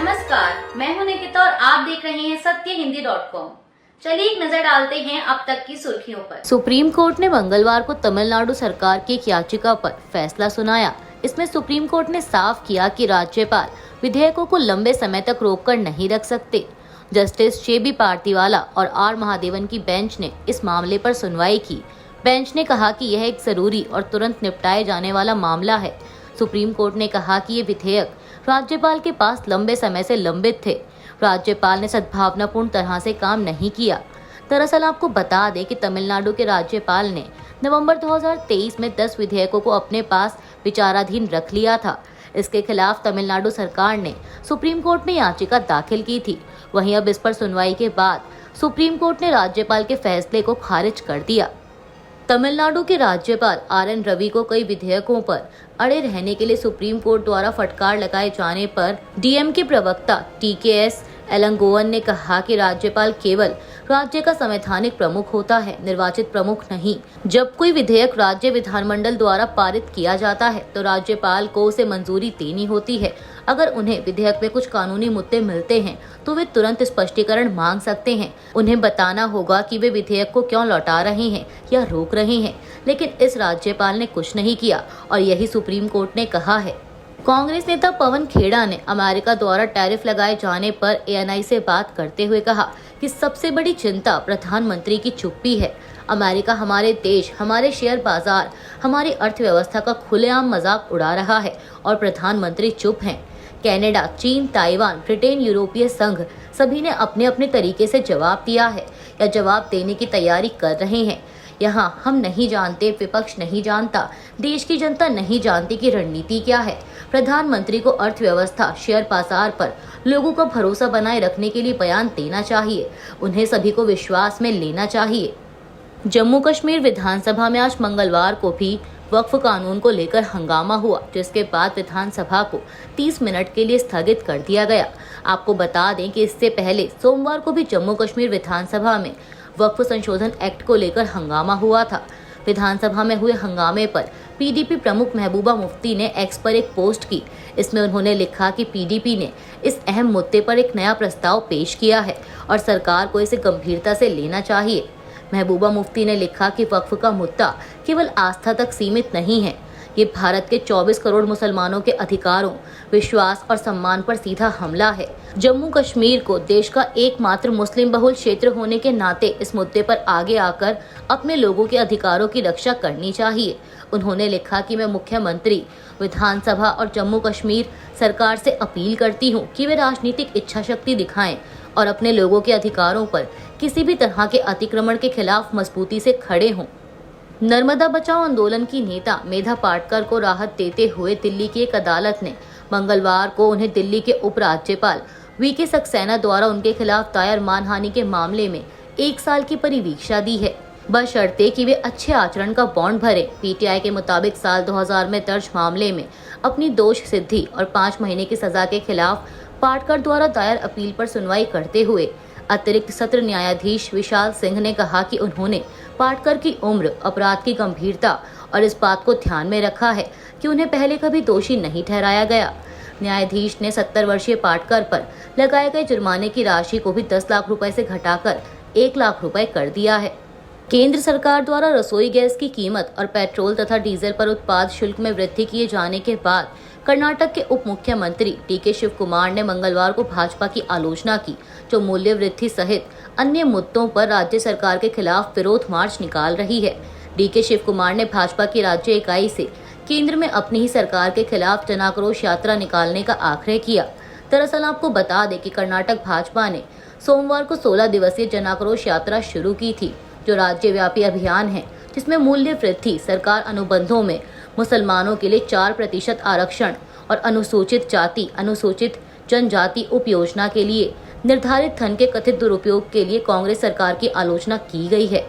नमस्कार, मैं हूं निकिता और आप देख रहे हैं सत्यहिंदी.com। चलिए एक नजर डालते हैं अब तक की सुर्खियों पर। सुप्रीम कोर्ट ने मंगलवार को तमिलनाडु सरकार की एक याचिका पर फैसला सुनाया। इसमें सुप्रीम कोर्ट ने साफ किया कि राज्यपाल विधेयकों को लंबे समय तक रोककर नहीं रख सकते। जस्टिस जेबी पार्तीवाला और आर महादेवन की बेंच ने इस मामले पर सुनवाई की। बेंच ने कहा कि यह एक जरूरी और तुरंत निपटाए जाने वाला मामला है। सुप्रीम कोर्ट ने कहा कि ये विधेयक राज्यपाल के पास लंबे समय से लंबित थे। राज्यपाल ने सद्भावनापूर्ण तरह से काम नहीं किया। दरअसल आपको बता दें कि तमिलनाडु के राज्यपाल ने नवंबर 2023 में 10 विधेयकों को अपने पास विचाराधीन रख लिया था। इसके खिलाफ तमिलनाडु सरकार ने सुप्रीम कोर्ट में याचिका दाखिल की थी। वहीं अब इस पर सुनवाई के बाद सुप्रीम कोर्ट ने राज्यपाल के फैसले को खारिज कर दिया। तमिलनाडु के राज्यपाल RN रवि को कई विधेयकों पर अड़े रहने के लिए सुप्रीम कोर्ट द्वारा फटकार लगाए जाने पर DMK प्रवक्ता TKS एलंगोवन ने कहा कि राज्यपाल केवल राज्य का संवैधानिक प्रमुख होता है, निर्वाचित प्रमुख नहीं। जब कोई विधेयक राज्य विधानमंडल द्वारा पारित किया जाता है तो राज्यपाल को उसे मंजूरी देनी होती है। अगर उन्हें विधेयक में कुछ कानूनी मुद्दे मिलते हैं तो वे तुरंत स्पष्टीकरण मांग सकते हैं। उन्हें बताना होगा कि वे विधेयक को क्यों लौटा रहे हैं या रोक रहे हैं। लेकिन इस राज्यपाल ने कुछ नहीं किया और यही सुप्रीम कोर्ट ने कहा है। कांग्रेस नेता पवन खेड़ा ने अमेरिका द्वारा टैरिफ लगाए जाने पर ANI से बात करते हुए कहा कि सबसे बड़ी चिंता प्रधानमंत्री की चुप्पी है। अमेरिका हमारे देश, हमारे शेयर बाजार, हमारी अर्थव्यवस्था का खुलेआम मजाक उड़ा रहा है और प्रधानमंत्री चुप हैं। कनाडा, चीन, ताइवान, ब्रिटेन, यूरोपीय संघ सभी ने अपने अपने तरीके से जवाब दिया है या जवाब देने की तैयारी कर रहे हैं। यहाँ हम नहीं जानते, विपक्ष नहीं जानता, देश की जनता नहीं जानती कि रणनीति क्या है। प्रधानमंत्री को अर्थव्यवस्था, शेयर बाजार पर लोगों का भरोसा बनाए रखने के लिए बयान देना चाहिए। उन्हें सभी को विश्वास में लेना चाहिए। जम्मू कश्मीर विधानसभा में आज मंगलवार को भी वक्फ कानून को लेकर हंगामा हुआ, जिसके बाद विधानसभा को 30 मिनट के लिए स्थगित कर दिया गया। आपको बता दें कि इससे पहले सोमवार को भी जम्मू कश्मीर विधानसभा में वक्फ संशोधन एक्ट को लेकर हंगामा हुआ था। विधानसभा में हुए हंगामे पर PDP प्रमुख महबूबा मुफ्ती ने X पर एक पोस्ट की। इसमें उन्होंने लिखा कि PDP ने इस अहम मुद्दे पर एक नया प्रस्ताव पेश किया है और सरकार को इसे गंभीरता से लेना चाहिए। महबूबा मुफ्ती ने लिखा कि वक्फ का मुद्दा केवल आस्था तक सीमित नहीं है, ये भारत के 24 करोड़ मुसलमानों के अधिकारों, विश्वास और सम्मान पर सीधा हमला है। जम्मू कश्मीर को देश का एकमात्र मुस्लिम बहुल क्षेत्र होने के नाते इस मुद्दे पर आगे आकर अपने लोगों के अधिकारों की रक्षा करनी चाहिए। उन्होंने लिखा कि मैं मुख्यमंत्री, विधानसभा और जम्मू कश्मीर सरकार से अपील करती हूँ कि वे राजनीतिक इच्छा शक्ति दिखाएं और अपने लोगों के अधिकारों पर किसी भी तरह के अतिक्रमण के खिलाफ मजबूती से खड़े हों। नर्मदा बचाओ आंदोलन की नेता मेधा पाटकर को राहत देते हुए दिल्ली की एक अदालत ने मंगलवार को उन्हें दिल्ली के उपराज्यपाल VK सक्सेना द्वारा उनके खिलाफ दायर मानहानि के मामले में 1 साल की परिवीक्षा दी है, बशर्ते कि वे अच्छे आचरण का बॉन्ड भरें। PTI के मुताबिक साल 2000 में दर्ज मामले में अपनी दोष सिद्धि और 5 महीने की सजा के खिलाफ पाटकर द्वारा दायर अपील पर सुनवाई करते हुए अतिरिक्त सत्र न्यायाधीश विशाल सिंह ने कहा कि उन्होंने पाटकर की उम्र, अपराध की गंभीरता और इस बात को ध्यान में रखा है कि उन्हें पहले कभी दोषी नहीं ठहराया गया। न्यायाधीश ने 70 वर्षीय पाटकर पर लगाए गए जुर्माने की राशि को भी 10 लाख रुपए से घटाकर 1 लाख रुपए कर दिया है। केंद्र सरकार द्वारा रसोई गैस की कीमत और पेट्रोल तथा डीजल पर उत्पाद शुल्क में वृद्धि किए जाने के बाद कर्नाटक के उप मुख्यमंत्री DK शिव कुमार ने मंगलवार को भाजपा की आलोचना की, जो मूल्य वृद्धि सहित अन्य मुद्दों पर राज्य सरकार के खिलाफ विरोध मार्च निकाल रही है। DK शिव कुमार ने भाजपा की राज्य इकाई से केंद्र में अपनी ही सरकार के खिलाफ जनाक्रोश यात्रा निकालने का आग्रह किया। दरअसल आपको बता दें कि कर्नाटक भाजपा ने सोमवार को 16 दिवसीय जनाक्रोश यात्रा शुरू की थी, जो राज्यव्यापी अभियान है जिसमें मूल्य वृद्धि, सरकार अनुबंधों में मुसलमानों के लिए 4% आरक्षण और अनुसूचित जाति, अनुसूचित जनजाति उप योजना के लिए निर्धारित धन के कथित दुरुपयोग के लिए कांग्रेस सरकार की आलोचना की गई है।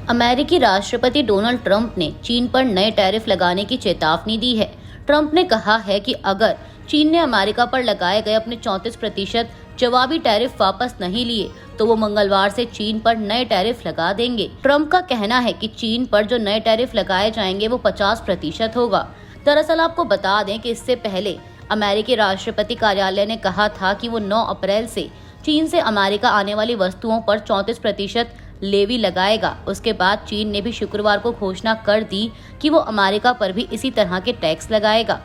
अमेरिकी राष्ट्रपति डोनाल्ड ट्रंप ने चीन पर नए टैरिफ लगाने की चेतावनी दी है। ट्रंप ने कहा है कि अगर चीन ने अमेरिका पर लगाए गए अपने 34% जवाबी टैरिफ वापस नहीं लिए तो वो मंगलवार से चीन पर नए टैरिफ लगा देंगे। ट्रंप का कहना है कि चीन पर जो नए टैरिफ लगाए जाएंगे वो 50% होगा। दरअसल आपको बता दें कि इससे पहले अमेरिकी राष्ट्रपति कार्यालय ने कहा था कि वो 9 अप्रैल से चीन से अमेरिका आने वाली वस्तुओं पर 34% लेवी लगाएगा। उसके बाद चीन ने भी शुक्रवार को घोषणा कर दी कि वो अमेरिका पर भी इसी तरह के टैक्स लगाएगा।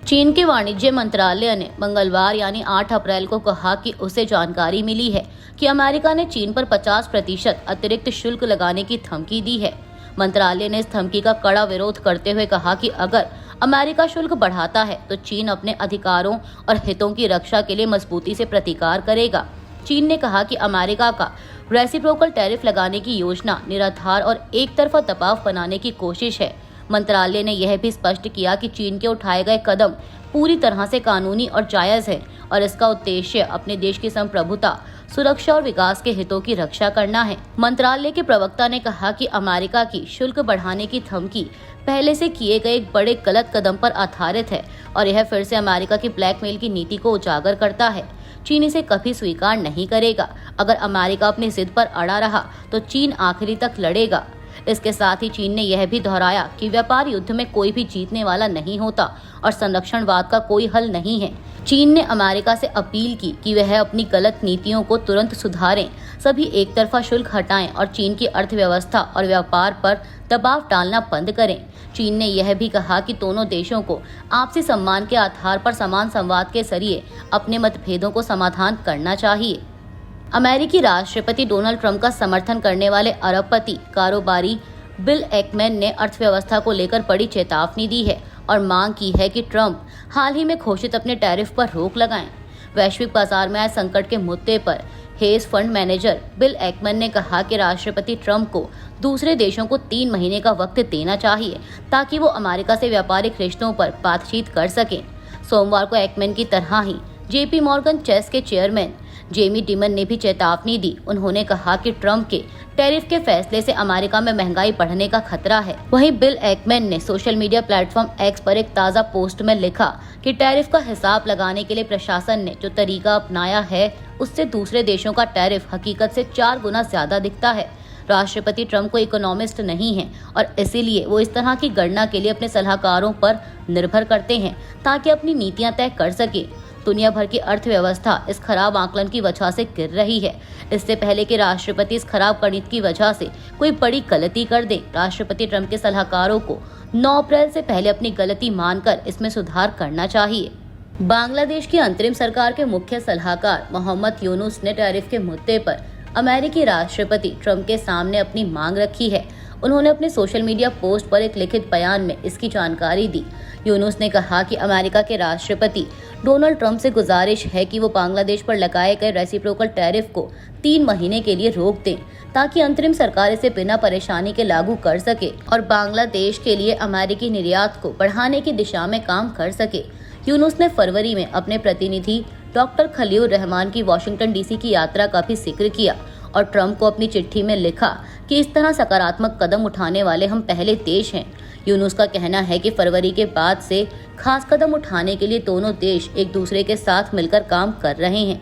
चीन के वाणिज्य मंत्रालय ने मंगलवार यानी 8 अप्रैल को कहा कि उसे जानकारी मिली है कि अमेरिका ने चीन पर 50% अतिरिक्त शुल्क लगाने की धमकी दी है। मंत्रालय ने इस धमकी का कड़ा विरोध करते हुए कहा कि अगर अमेरिका शुल्क बढ़ाता है तो चीन अपने अधिकारों और हितों की रक्षा के लिए मजबूती से प्रतिकार करेगा। चीन ने कहा कि अमेरिका का रेसिप्रोकल टैरिफ लगाने की योजना निराधार और एक तरफा दबाव बनाने की कोशिश है। मंत्रालय ने यह भी स्पष्ट किया कि चीन के उठाए गए कदम पूरी तरह से कानूनी और जायज है और इसका उद्देश्य अपने देश की संप्रभुता, सुरक्षा और विकास के हितों की रक्षा करना है। मंत्रालय के प्रवक्ता ने कहा कि अमेरिका की शुल्क बढ़ाने की धमकी पहले से किए गए एक बड़े गलत कदम पर आधारित है और यह फिर से अमेरिका की ब्लैकमेल की नीति को उजागर करता है। चीन इसे कभी स्वीकार नहीं करेगा। अगर अमेरिका अपनी जिद पर अड़ा रहा तो चीन आखिरी तक लड़ेगा। इसके साथ ही चीन ने यह भी दोहराया कि व्यापार युद्ध में कोई भी जीतने वाला नहीं होता और संरक्षणवाद का कोई हल नहीं है। चीन ने अमेरिका से अपील की कि वह अपनी गलत नीतियों को तुरंत सुधारें, सभी एक तरफा शुल्क हटाएं और चीन की अर्थव्यवस्था और व्यापार पर दबाव डालना बंद करें। चीन ने यह भी कहा कि दोनों देशों को आपसी सम्मान के आधार पर समान संवाद के जरिए अपने मतभेदों को समाधान करना चाहिए। अमेरिकी राष्ट्रपति डोनाल्ड ट्रंप का समर्थन करने वाले अरबपति कारोबारी बिल एकमैन ने अर्थव्यवस्था को लेकर बड़ी चेतावनी दी है और मांग की है कि ट्रंप हाल ही में घोषित अपने टैरिफ पर रोक लगाएं। वैश्विक बाजार में आए संकट के मुद्दे पर hedge fund manager bill Ekman ने कहा कि राष्ट्रपति ट्रंप को दूसरे देशों को 3 महीने का वक्त देना चाहिए ताकि वो अमेरिका से व्यापारिक रिश्तों पर बातचीत कर सकें। सोमवार को एकमैन की तरह ही JP मॉर्गन चेस के चेयरमैन जेमी डिमन ने भी चेतावनी दी। उन्होंने कहा कि ट्रंप के टैरिफ के फैसले से अमेरिका में महंगाई बढ़ने का खतरा है। वहीं बिल एकमैन ने सोशल मीडिया प्लेटफॉर्म एक्स पर एक ताज़ा पोस्ट में लिखा कि टैरिफ का हिसाब लगाने के लिए प्रशासन ने जो तरीका अपनाया है उससे दूसरे देशों का टैरिफ हकीकत से 4 गुना ज्यादा दिखता है। राष्ट्रपति ट्रंप को इकोनॉमिस्ट नहीं है और इसीलिए वो इस तरह की गणना के लिए अपने सलाहकारों पर निर्भर करते हैं ताकि अपनी नीतियां तय कर सके। दुनिया भर की अर्थव्यवस्था इस खराब आकलन की वजह से गिर रही है। इससे पहले कि राष्ट्रपति इस खराब गणित की वजह से कोई बड़ी गलती कर दे, राष्ट्रपति ट्रंप के सलाहकारों को 9 अप्रैल से पहले अपनी गलती मानकर इसमें सुधार करना चाहिए। बांग्लादेश की अंतरिम सरकार के मुख्य सलाहकार मोहम्मद यूनुस ने टैरिफ के मुद्दे पर अमेरिकी राष्ट्रपति ट्रंप के सामने अपनी मांग रखी है। उन्होंने अपने सोशल मीडिया पोस्ट पर एक लिखित बयान में इसकी जानकारी दी। यूनुस ने कहा कि अमेरिका के राष्ट्रपति डोनाल्ड ट्रंप से गुजारिश है कि वो बांग्लादेश पर लगाए गए रेसिप्रोकल टैरिफ को 3 महीने के लिए रोक दें ताकि अंतरिम सरकार इसे बिना परेशानी के लागू कर सके और बांग्लादेश के लिए अमेरिकी निर्यात को बढ़ाने की दिशा में काम कर सके। यूनुस ने फरवरी में अपने प्रतिनिधि डॉक्टर खलील रहमान की वाशिंगटन DC की यात्रा का भी जिक्र किया और ट्रंप को अपनी चिट्ठी में लिखा कि इस तरह सकारात्मक कदम उठाने वाले हम पहले देश हैं। यूनुस का कहना है कि फरवरी के बाद से खास कदम उठाने के लिए दोनों देश एक दूसरे के साथ मिलकर काम कर रहे हैं।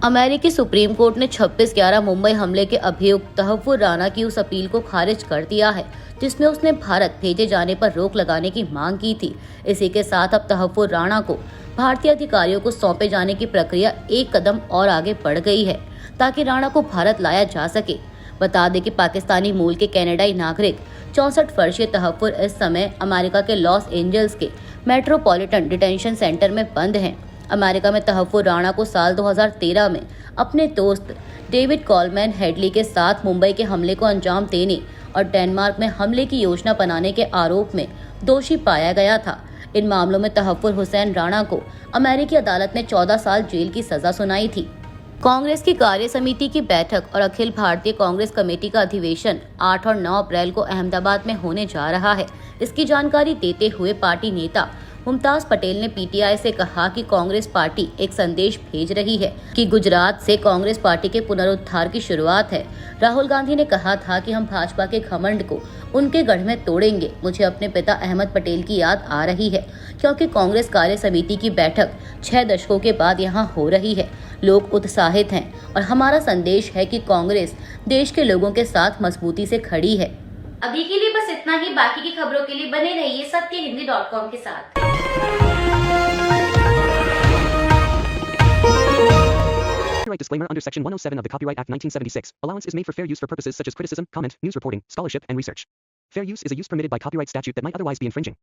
अमेरिकी सुप्रीम कोर्ट ने 26/11 मुंबई हमले के अभियुक्त तहव्वुर राना की उस अपील को खारिज कर दिया है जिसमें उसने भारत भेजे जाने पर रोक लगाने की मांग की थी। इसी के साथ अब तहव्वुर राना को भारतीय अधिकारियों को सौंपे जाने की प्रक्रिया एक कदम और आगे बढ़ गई है ताकि राणा को भारत लाया जा सके। बता दें कि पाकिस्तानी मूल के कनाडाई नागरिक 64 वर्षीय तहव्वुर इस समय अमेरिका के लॉस एंजल्स के मेट्रोपॉलिटन डिटेंशन सेंटर में बंद हैं। अमेरिका में तहव्वुर राणा को साल 2013 में अपने दोस्त डेविड कॉलमैन हेडली के साथ मुंबई के हमले को अंजाम देने और डेनमार्क में हमले की योजना बनाने के आरोप में दोषी पाया गया था। इन मामलों में तहव्वुर हुसैन राणा को अमेरिकी अदालत ने 14 साल जेल की सजा सुनाई थी। कांग्रेस की कार्य समिति की बैठक और अखिल भारतीय कांग्रेस कमेटी का अधिवेशन 8 और 9 अप्रैल को अहमदाबाद में होने जा रहा है। इसकी जानकारी देते हुए पार्टी नेता मुमताज पटेल ने PTI से कहा कि कांग्रेस पार्टी एक संदेश भेज रही है कि गुजरात से कांग्रेस पार्टी के पुनरुद्धार की शुरुआत है। राहुल गांधी ने कहा था कि हम भाजपा के घमंड को उनके गढ़ में तोड़ेंगे। मुझे अपने पिता अहमद पटेल की याद आ रही है क्योंकि कांग्रेस कार्य समिति की बैठक 6 दशकों के बाद यहाँ हो रही है। लोग उत्साहित हैं और हमारा संदेश है कि कांग्रेस देश के लोगों के साथ मजबूती से खड़ी है। अभी के लिए बस इतना ही। बाकी की खबरों के लिए बने रहिए सत्यहिंदी.com के साथ। Copyright disclaimer under Section 107 of the Copyright Act 1976. Allowance is made for fair use for purposes such as criticism, comment, news reporting, scholarship, and research. Fair use is a use permitted by copyright statute that might otherwise be infringing.